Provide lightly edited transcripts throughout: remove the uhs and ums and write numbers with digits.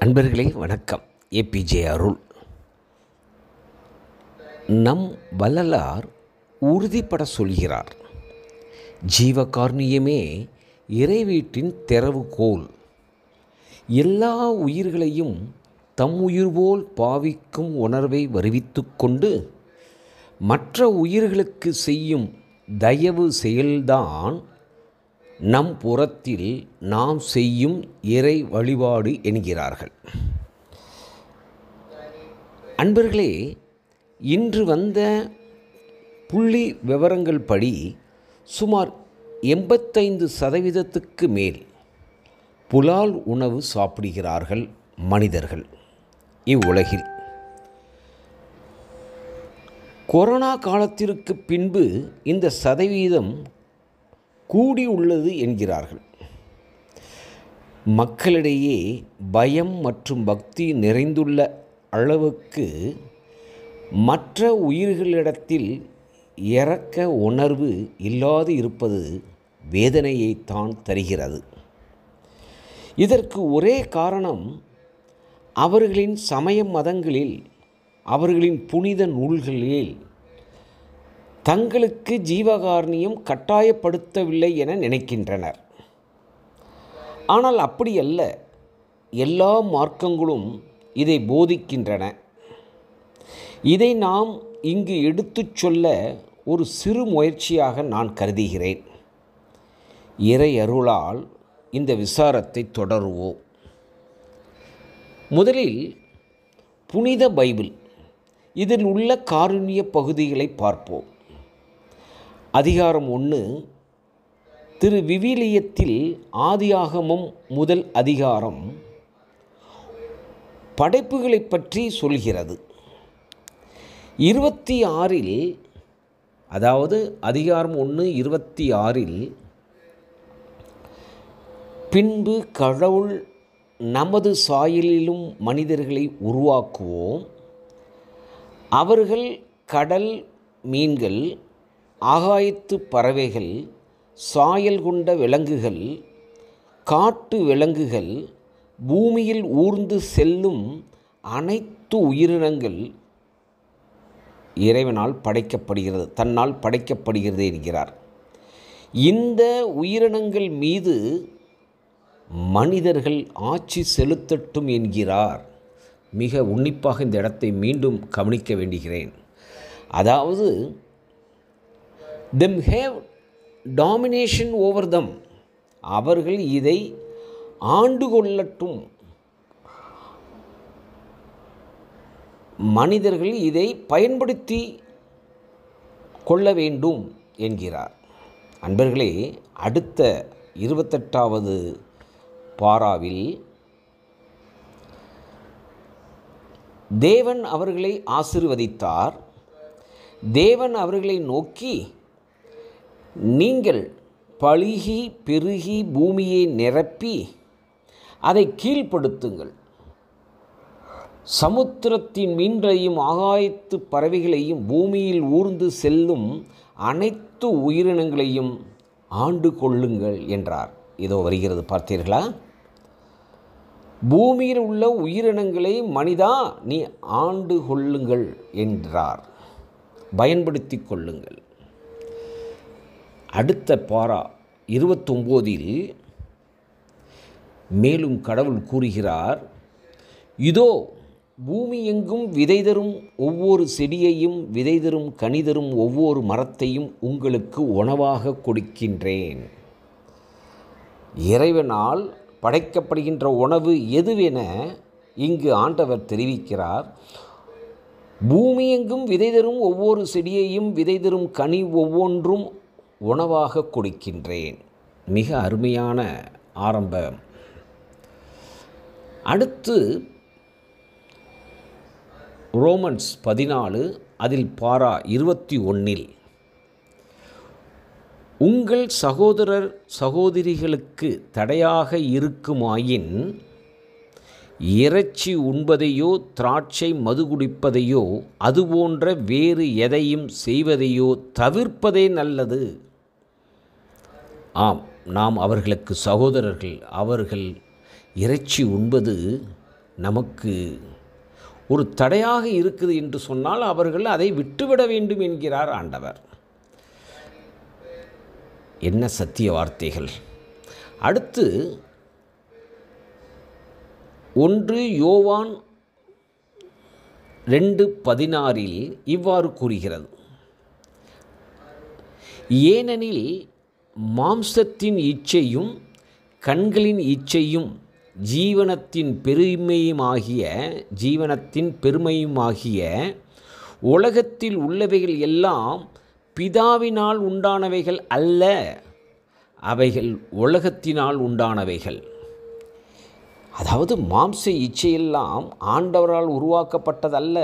அன்பர்களே வணக்கம். ஏபிஜே அருள். நம் வள்ளலார் உறுதிப்பட சொல்கிறார், ஜீவகாருண்யமே இறைவீட்டின் திறவுகோல். எல்லா உயிர்களையும் தம் உயிர் போல் பாவிக்கும் உணர்வை வருவித்து கொண்டு மற்ற உயிர்களுக்கு செய்யும் தயவு செயல்தான் நம் புறத்தில் நாம் செய்யும் இறை வழிபாடு என்கிறார்கள். அன்பர்களே, இன்று வந்த புள்ளி விவரங்கள் படி சுமார் 85% மேல் புலால் உணவு சாப்பிடுகிறார்கள் மனிதர்கள் இவ்வுலகில். கொரோனா காலத்திற்கு பின்பு இந்த சதவீதம் கூடியுள்ளது என்கிறார்கள். மக்களிடையே பயம் மற்றும் பக்தி நிறைந்துள்ள அளவுக்கு மற்ற உயிர்களிடத்தில் இரக்க உணர்வு இல்லாது இருப்பது வேதனையைத்தான் தருகிறது. இதற்கு ஒரே காரணம், அவர்களின் சமய மதங்களில், அவர்களின் புனித நூல்களில் தங்களுக்கு ஜீவகாருண்யம் கட்டாயப்படுத்தவில்லை என நினைக்கின்றனர். ஆனால் அப்படியல்ல, எல்லா மார்க்கங்களும் இதை போதிக்கின்றன. இதை நாம் இங்கு எடுத்துச் சொல்ல ஒரு சிறு முயற்சியாக நான் கருதுகிறேன். இறை அருளால் இந்த விசாரத்தை தொடருவோம். முதலில் புனித பைபிள், இதில் உள்ள காருண்ய பகுதிகளை பார்ப்போம். அதிகாரம் 1 திரு விவிலியத்தில் ஆதியாகமம் முதல் அதிகாரம் படைப்புகளை பற்றி சொல்கிறது. 26 அதாவது அதிகாரம் 1:26 பின்பு கடவுள் நமது சாயலிலும் மனிதர்களை உருவாக்குவோம், அவர்கள் கடல் மீன்கள், ஆகாயத்து பறவைகள், சாயல் கொண்ட விலங்குகள், காட்டு விலங்குகள், பூமியில் ஊர்ந்து செல்லும் அனைத்து உயிரினங்கள் இறைவனால் படைக்கப்படுகிறது, தன்னால் படைக்கப்படுகிறது என்கிறார். இந்த உயிரினங்கள் மீது மனிதர்கள் ஆட்சி செலுத்தட்டும் என்கிறார். மிக உன்னிப்பாக இந்த இடத்தை மீண்டும் கவனிக்க வேண்டுகிறேன். அதாவது them have domination over them, அவர்கள் இதை ஆண்டு கொள்ளட்டும், மனிதர்கள் இதை பயன்படுத்தி கொள்ள வேண்டும் என்கிறார். அன்பர்களே, அடுத்த 28வது பாராவில் தேவன் அவர்களை ஆசீர்வதித்தார். தேவன் அவர்களை நோக்கி, நீங்கள் பலுகி பெருகி பூமியை நிரப்பி அதை கீழ்ப்படுத்துங்கள், சமுத்திரத்தின் மீன்களையும் ஆகாயத்து பறவைகளையும் பூமியில் ஊர்ந்து செல்லும் அனைத்து உயிரினங்களையும் ஆண்டு கொள்ளுங்கள் என்றார். இதோ வருகிறது, பார்த்தீர்களா? பூமியில் உள்ள உயிரினங்களை மனிதா நீ ஆண்டு கொள்ளுங்கள் என்றார், பயன்படுத்தி கொள்ளுங்கள். அடுத்த பாரா 29 மேலும் கடவுள் கூறுகிறார், இதோ பூமி எங்கும் விதை தரும் ஒவ்வொரு செடியையும் விதை தரும் கனி தரும் ஒவ்வொரு மரத்தையும் உங்களுக்கு உணவாக கொடுக்கின்றேன். இறைவனால் படைக்கப்படுகின்ற உணவு எதுவென இங்கு ஆண்டவர் தெரிவிக்கிறார். பூமி எங்கும் விதை தரும் ஒவ்வொரு செடியையும் விதை தரும் கனி ஒவ்வொன்றும் உணவாக கொடுக்கின்றேன். மிக அருமையான ஆரம்பம். அடுத்து ரோமன்ஸ் 14 அதில் பாரா 21 உங்கள் சகோதரர் சகோதரிகளுக்கு தடையாக இருக்குமாயின் இறைச்சி உண்பதையோ திராட்சை மது குடிப்பதையோ அதுபோன்ற வேறு எதையும் செய்வதையோ தவிர்ப்பதே நல்லது. ஆம், நாம் அவர்களுக்கு சகோதரர்கள். அவர்கள் இறைச்சி உண்பது நமக்கு ஒரு தடையாக இருக்குது என்று சொன்னால் அவர்கள் அதை விட்டுவிட வேண்டும் என்கிறார் ஆண்டவர். என்ன சத்திய வார்த்தைகள்! அடுத்து 1 யோவான் 2:16 இவ்வாறு கூறுகிறது, ஏனெனில் மாம்சத்தின் இச்சையும் கண்களின் இச்சையும் ஜீவனத்தின் பெருமையுமாகிய உலகத்தில் உள்ளவைகள் எல்லாம் பிதாவினால் உண்டானவைகள் அல்ல, அவைகள் உலகத்தினால் உண்டானவைகள். அதாவது மாம்ச இச்சையெல்லாம் ஆண்டவரால் உருவாக்கப்பட்டதல்ல,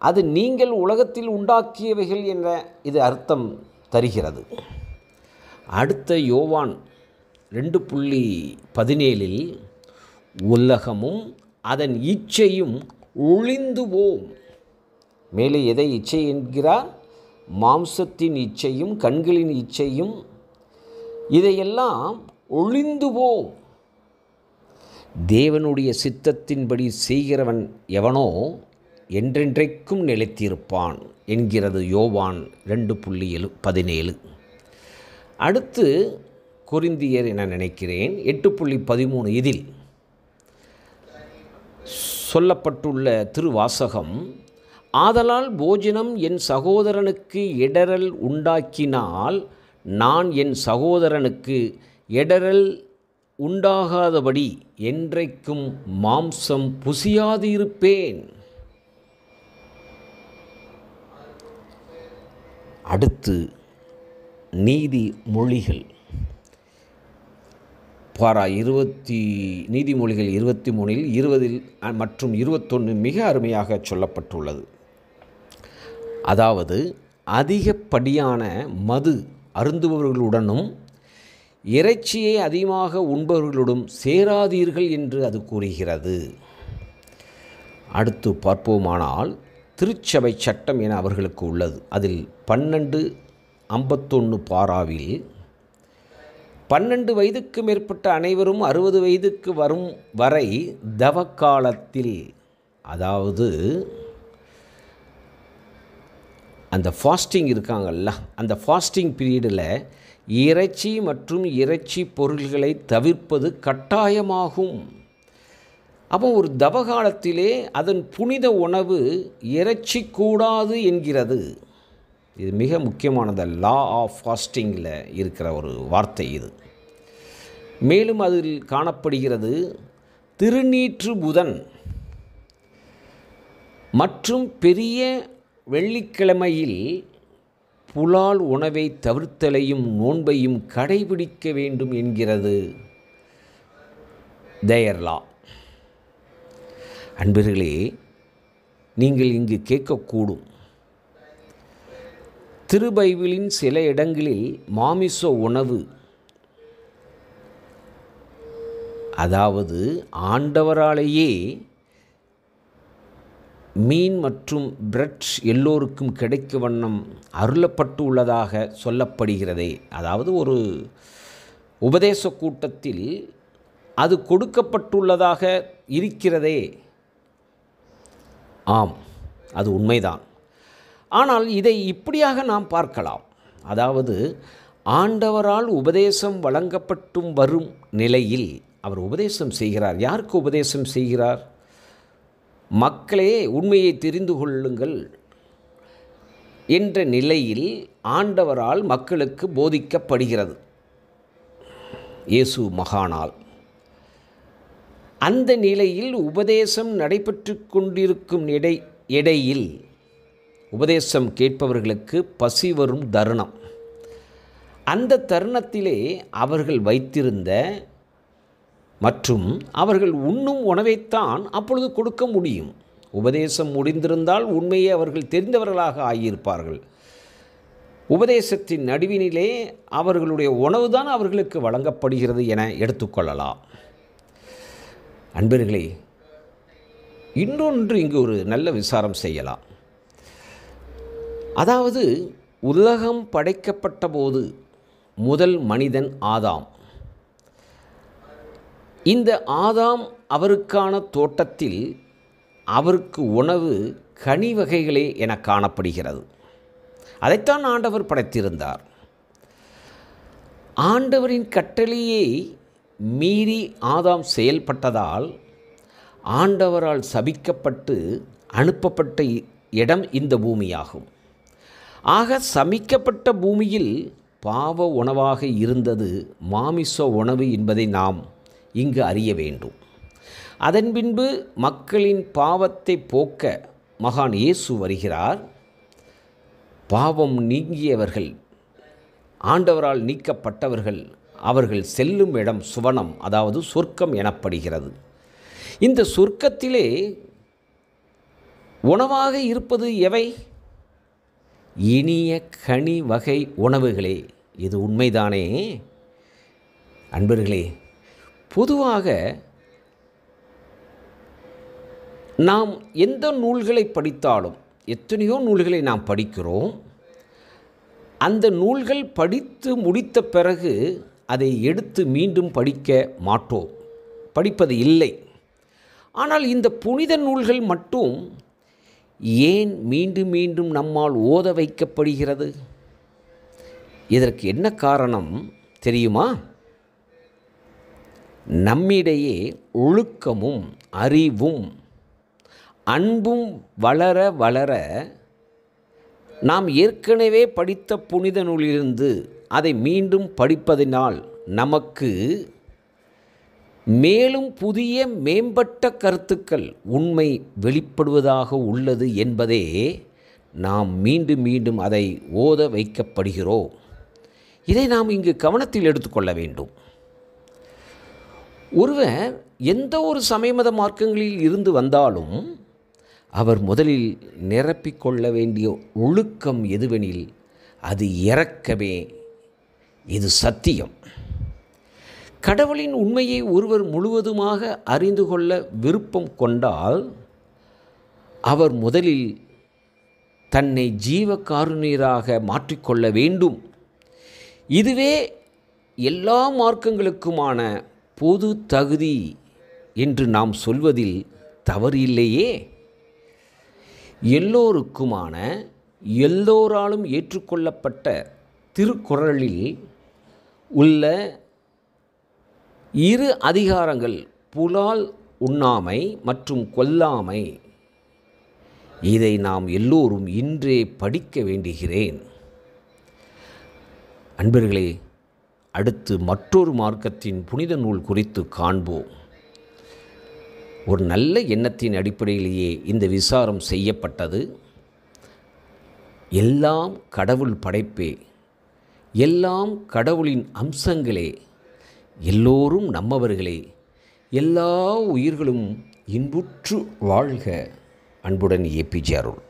அது நீங்கள் உலகத்தில் உண்டாக்கியவைகள் என்ற இது அர்த்தம் தருகிறது. அடுத்த யோவான் 2:17 உலகமும் அதன் இச்சையும் ஒழிந்து போம். மேலே எதை இச்சை என்கிறார்? மாம்சத்தின் இச்சையும் கண்களின் இச்சையும், இதையெல்லாம் ஒழிந்து போம். தேவனுடைய சித்தத்தின்படி செய்கிறவன் எவனோ என்றென்றைக்கும் நிலைத்திருப்பான் என்கிறது யோவான் 2:17. அடுத்து கொரிந்தியர் என நினைக்கிறேன் 8:13 இதில் சொல்லப்பட்டுள்ள திருவாசகம், ஆதலால் போஜனம் என் சகோதரனுக்கு இடறல் உண்டாக்கினால் நான் என் சகோதரனுக்கு இடறல் உண்டாகாதபடி என்றைக்கும் மாம்சம் புசியாது இருப்பேன். அடுத்து நீதிமொழிகள் நீதிமொழிகள் 23 20 மற்றும் 21 மிக அருமையாக சொல்லப்பட்டுள்ளது. அதாவது அதிகப்படியான மது அருந்துபவர்களுடனும் இறைச்சியை அதிகமாக உண்பவர்களுடன் சேராதீர்கள் என்று அது கூறுகிறது. அடுத்து பார்ப்போமானால் திருச்சபை சட்டம் என அவர்களுக்கு உள்ளது. அதில் 12:51 பாராவில் 12 வயதுக்கு மேற்பட்ட அனைவரும் 60 வயதுக்கு வரும் வரை தவக்காலத்தில், அதாவது அந்த ஃபாஸ்டிங் இருக்காங்கல்ல, அந்த ஃபாஸ்டிங் பீரியடில் இறைச்சி மற்றும் இறைச்சி பொருள்களை தவிர்ப்பது கட்டாயமாகும். அப்போ ஒரு தவகாலத்திலே அதன் புனித உணவு இறைச்சி கூடாது என்கிறது. இது மிக முக்கியமானது, லா ஆஃப் ஃபாஸ்டிங்கில் இருக்கிற ஒரு வார்த்தை இது. மேலும் அதில் காணப்படுகிறது திருநீற்று புதன் மற்றும் பெரிய வெள்ளிக்கிழமையில் புலால் உணவை தவிர்த்தலையும் நோன்பையும் கடைபிடிக்க வேண்டும் என்கிறது தேயர் லா. அன்பர்களே, நீங்கள் இங்கு கேட்கக்கூடும், திருபைபிளின் சில இடங்களில் மாமிச உணவு, அதாவது ஆண்டவராலேயே மீன் மற்றும் பிரெட் எல்லோருக்கும் கிடைக்க வண்ணம் அருளப்பட்டு உள்ளதாக சொல்லப்படுகிறதே. அதாவது ஒரு உபதேச கூட்டத்தில் அது கொடுக்கப்பட்டுள்ளதாக இருக்கிறதே. ஆம், அது உண்மைதான். ஆனால் இதை இப்படியாக நாம் பார்க்கலாம். அதாவது ஆண்டவரால் உபதேசம் வழங்கப்பட்டும் வரும் நிலையில் அவர் உபதேசம் செய்கிறார். யாருக்கு உபதேசம் செய்கிறார்? மக்களே உண்மையை தெரிந்து கொள்ளுங்கள் என்ற நிலையில் ஆண்டவரால் மக்களுக்கு போதிக்கப்படுகிறது இயேசு மகானால். அந்த நிலையில் உபதேசம் நடைபெற்று கொண்டிருக்கும் இடையில் உபதேசம் கேட்பவர்களுக்கு பசி வரும் தருணம். அந்த தருணத்திலே அவர்கள் வைத்திருந்த மற்றும் அவர்கள் உண்ணும் உணவைத்தான் அப்பொழுது கொடுக்க முடியும். உபதேசம் முடிந்திருந்தால் உண்மையை அவர்கள் தெரிந்தவர்களாக ஆகியிருப்பார்கள். உபதேசத்தின் நடுவினிலே அவர்களுடைய உணவுதான் அவர்களுக்கு வழங்கப்படுகிறது என எடுத்துக்கொள்ளலாம். அன்பர்களே, இன்னொன்று இங்கு ஒரு நல்ல விசாரம் செய்யலாம். அதாவது உலகம் படைக்கப்பட்ட போது முதல் மனிதன் ஆதாம், இந்த ஆதாம் அவருக்கான தோட்டத்தில் அவருக்கு உணவு கனி வகைகளே என காணப்படுகிறது. அதைத்தான் ஆண்டவர் படைத்திருந்தார். ஆண்டவரின் கட்டளையை மீறி ஆதாம் செயல்பட்டதால் ஆண்டவரால் சபிக்கப்பட்டு அனுப்பப்பட்ட இடம் இந்த பூமியாகும். ஆக சபிக்கப்பட்ட பூமியில் பாவ உணவாக இருந்தது மாமிச உணவு என்பதை நாம் இங்கு அறிய வேண்டும். அதன் பின்பு மக்களின் பாவத்தை போக்க மகான் இயேசு வருகிறார். பாவம் நீங்கியவர்கள், ஆண்டவரால் நீக்கப்பட்டவர்கள், அவர்கள் செல்லும் இடம் சுவனம், அதாவது சொர்க்கம் எனப்படுகிறது. இந்த சொர்க்கத்திலே உணவாக இருப்பது எவை? இனிய கனி வகை உணவுகளே. இது உண்மைதானே அன்பர்களே? பொதுவாக நாம் எந்த நூல்களை படித்தாலும், எத்தனையோ நூல்களை நாம் படிக்கிறோம். அந்த நூல்கள் படித்து முடித்த பிறகு அதை எடுத்து மீண்டும் படிக்க மாட்டோம், படிப்பது இல்லை. ஆனால் இந்த புனித நூல்கள் மட்டும் ஏன் மீண்டும் மீண்டும் நம்மால் ஓத வைக்கப்படுகிறது? இதற்கு என்ன காரணம் தெரியுமா? நம்மிடையே ஒழுக்கமும் அறிவும் அன்பும் வளர வளர நாம் ஏற்கனவே படித்த புனித நூலிலிருந்து அதை மீண்டும் படிப்பதினால் நமக்கு மேலும் புதிய மேம்பட்ட கருத்துக்கள், உண்மை வெளிப்படுவதாக உள்ளது என்பதே நாம் மீண்டும் மீண்டும் அதை ஓத வைக்கப்படுகிறோம். இதை நாம் இங்கு கவனத்தில் எடுத்துக்கொள்ள வேண்டும். ஒருவர் எந்த ஒரு சமய மத மார்க்கங்களில் இருந்து வந்தாலும் அவர் முதலில் நிரப்பிக்கொள்ள வேண்டிய ஒழுக்கம் எதுவெனில் அது இரக்கமே. இது சத்தியம். கடவுளின் உண்மையை ஒருவர் முழுவதுமாக அறிந்து கொள்ள விருப்பம் கொண்டால் அவர் முதலில் தன்னை ஜீவ காருண்யராக மாற்றிக்கொள்ள வேண்டும். இதுவே எல்லா மார்க்கங்களுக்குமான பொது தகுதி என்று நாம் சொல்வதில் தவறு இல்லையே. எல்லோருக்குமான, எல்லோராலும் ஏற்றுக்கொள்ளப்பட்ட திருக்குறளில் உள்ள 2 அதிகாரங்கள், புலால் உண்ணாமை மற்றும் கொல்லாமை, இதை நாம் எல்லோரும் இன்றே படிக்க வேண்டுகிறேன். அன்பர்களே, அடுத்து மற்றொரு மார்க்கத்தின் புனித நூல் குறித்து காண்போம். ஒரு நல்ல எண்ணத்தின் அடிப்படையிலேயே இந்த விசாரம் செய்யப்பட்டது. எல்லாம் கடவுள் படைப்பே, எல்லாம் கடவுளின் அம்சங்களே, எல்லோரும் நம்மவர்களே, எல்லா உயிர்களும் இன்புற்று வாழ்க. அன்புடன் ஏபிஜே அருள்.